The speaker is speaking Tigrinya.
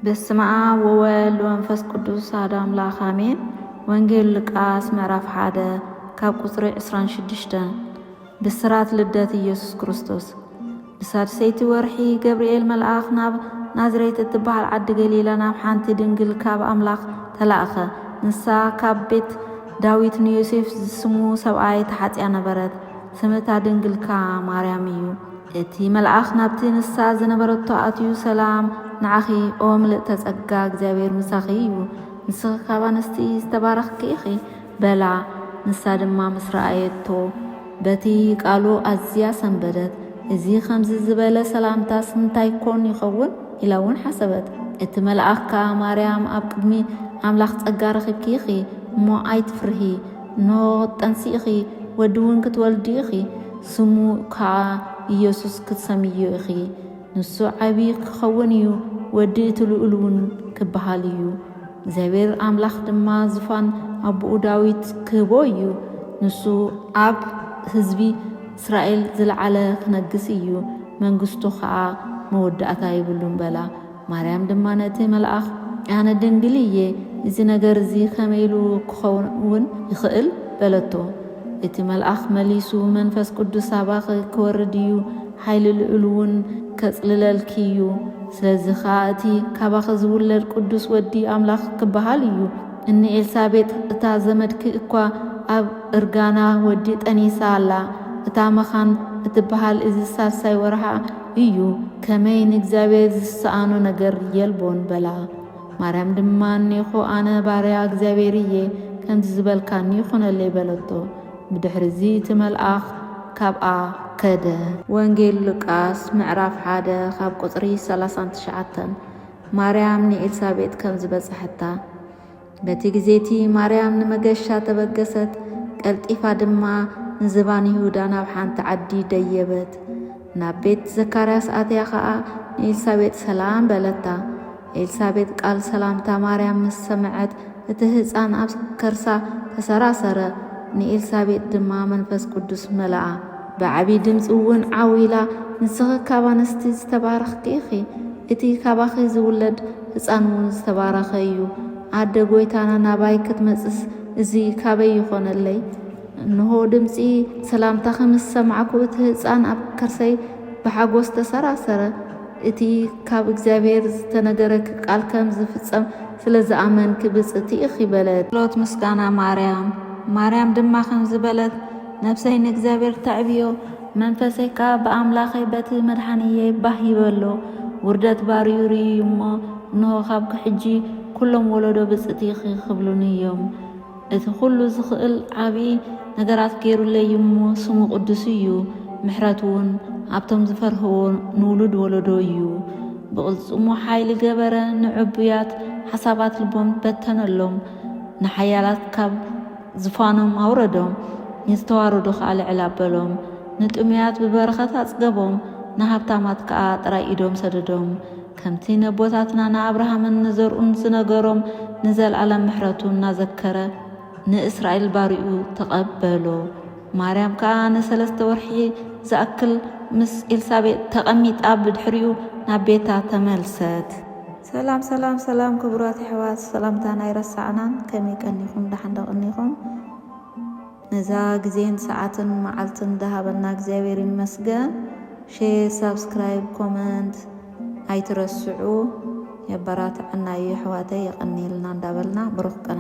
በስመ አብ ወወልድ ወመንፈስ ቅዱስ አሐዱ አምላክ አሜን። ወንጌል ሉቃስ ምዕራፍ 1 ካብ ቁጽሪ 26 ብስራት ልደት ኢየሱስ ክርስቶስ። ብሳድሰይቲ ወርሒ ገብርኤል መልአክ ናብ ናዝሬት እትበሃል ዓዲ ገሊላ ናብ ሓንቲ ድንግል ካብ አምላኽ ተላእኸ። ንሳ ካብ ቤት ዳዊት ንዮሴፍ ዝስሙ ሰብኣይ ተሓፂያ ነበረት። ስምታ ድንግልካ ማርያም እዩ። እቲ መልአክ ናብቲ ንሳ ዝነበረቶ ኣትዩ ሰላም ንዓኺ ኦ ምልእተ ጸጋ እግዚአብሔር ምሳኺ እዩ። ንስኺ ካብ ኣንስቲ ዝተባረኽኪ ኢኺ በላ። ንሳ ድማ ምስ ረኣየቶ በቲ ቃሉ ኣዝያ ሰንበደት። እዚ ከምዚ ዝበለ ሰላምታስ እንታይ ኮን ይኸውን ኢላ እውን ሓሰበት። እቲ መልአክ ማርያም ኣብ ቅድሚ ኣምላኽ ጸጋ ረኺብኪ ኢኺ እሞ ኣይትፍርሂ፣ ኖ ጠንሲ ኢኺ ወዲ እውን ክትወልዲ ኢኺ፣ ስሙ ከዓ ኢየሱስ ክትሰምዮ ኢኺ። ንሱ ዓብዪ ክኸውን እዩ፣ ወዲ እቲ ልዑል እውን ክበሃል እዩ። እግዚአብሔር ኣምላኽ ድማ ዝፋን ኣቦኡ ዳዊት ክህቦ እዩ። ንሱ ኣብ ህዝቢ እስራኤል ዝለዓለ ክነግስ እዩ፣ መንግስቱ ከዓ መወዳእታ ይብሉን በላ። ማርያም ድማ ነቲ መልአኽ ኣነ ድንግል እየ፣ እዚ ነገር እዚ ከመይሉ ክኸውን ይኽእል በለቶ። እቲ መልአኽ መሊሱ መንፈስ ቅዱስ ኣባኺ ክወርድ እዩ፣ ሓይሊ ልዑል እውን ከጽልለልኪ እዩ። ስለዚ ከዓ እቲ ካባኺ ዝውለድ ቅዱስ ወዲ ኣምላኽ ክበሃል እዩ። እኒ ኤልሳቤጥ እታ ዘመድኪ እኳ ኣብ እርጋና ወዲ ጠኒሳ ኣላ። እታ መኻን እትበሃል እዚ ሳልሳይ ወርሓ እዩ። ከመይ ንእግዚአብሔር ዝሰኣኖ ነገር የልቦን በላ። ማርያም ድማ እኔኹ ኣነ ባርያ እግዚአብሔር እየ፣ ከምዚ ዝበልካኒ ይኹነለይ በለቶ። ብድሕሪ እዚ እቲ መልአኽ ካብኣ ከደ። ወንጌል ሉቃስ ምዕራፍ 1 ካብ ቁጽሪ 39 ማርያም ንኤልሳቤጥ ከም ዝበጽሐታ። በቲ ግዜቲ ማርያም ንመገሻ ተበገሰት። ቀልጢፋ ድማ ንዝባን ይሁዳ ናብ ሓንቲ ዓዲ ደየበት። ናብ ቤት ዘካርያስ ኣትያ ከዓ ንኤልሳቤጥ ሰላም በለታ። ኤልሳቤጥ ቃል ሰላምታ ማርያም ምስ ሰምዐት እቲ ህፃን ኣብ ከርሳ ተሰራሰረ። ንኤልሳቤጥ ድማ መንፈስ ቅዱስ መልአ። ብዓቢ ድምፂ እውን ዓዊላ ንስኺ ካብ ኣንስቲ ዝተባረኽኪ ኢኺ፣ እቲ ካባኺ ዝውለድ ህፃን እውን ዝተባረኸ እዩ። ኣደ ጎይታና ናባይ ክትመጽስ እዚ ካበይ ይኾነለይ? እንሆ ድምፂ ሰላምታኺ ምስ ሰማዕኩ እቲ ህፃን ኣብ ከርሰይ ብሓጎስ ተሰራሰረ። እቲ ካብ እግዚአብሔር ዝተነገረክ ቃል ከም ዝፍጸም ስለ ዝኣመንክ ብፅእቲ ኢኺ በለት። ሎት ምስጋና ማርያም። ማርያም ድማ ከም ዝበለት ነፍሰይ ንእግዚአብሔር ተዕብዮ፣ መንፈሰይ ከዓ ብኣምላኸይ በቲ መድሓንየ ባህ ይበሎ። ውርደት ባርዩ ርዩ እሞ እንሆ ካብ ክሕጂ ኩሎም ወለዶ ብፅእቲ ኢኺ ክብሉኒ እዮም። እቲ ኩሉ ዝኽእል ዓብዪ ነገራት ገይሩለይ እሞ ስሙ ቅዱስ እዩ። ምሕረት እውን ኣብቶም ዝፈርህዎ ንውሉድ ወለዶ እዩ። ብቕልጽሙ ሓይሊ ገበረ፣ ንዕቡያት ሓሳባት ልቦም በተነሎም፣ ንሓያላት ካብ ዝፋኖም ኣውረዶም፣ ንዝተዋረዱ ከዓ ልዕል ኣበሎም፣ ንጥሙያት ብበረኸት ኣጽገቦም፣ ንሃብታማት ከዓ ጥራይ ኢዶም ሰደዶም። ከምቲ ነቦታትና ንኣብርሃምን ንዘርኡን ዝነገሮም ንዘለዓለም ምሕረቱ እናዘከረ ንእስራኤል ባሪኡ ተቐበሎ። ማርያም ከዓ ን3 ወርሒ ዝኣክል ምስ ኤልሳቤጥ ተቐሚጣ ብድሕሪኡ ናብ ቤታ ተመልሰት። ሰላም ሰላም ሰላም ክቡራት ኣሕዋት፣ ሰላምታና ይረሳዕናን ከመይ ቀኒኹም ዳሓን ደቕኒኹም? ነዛ ግዜን ሰዓትን መዓልትን እንዳሃበና እግዚአብሔር ይመስገን። ሼር፣ ሰብስክራይብ፣ ኮመንት ኣይትረስዑ። የበራትዐና እዩ ኣሕዋተይ፣ የቐኒልና እንዳበልና ብሩኽ ቀነ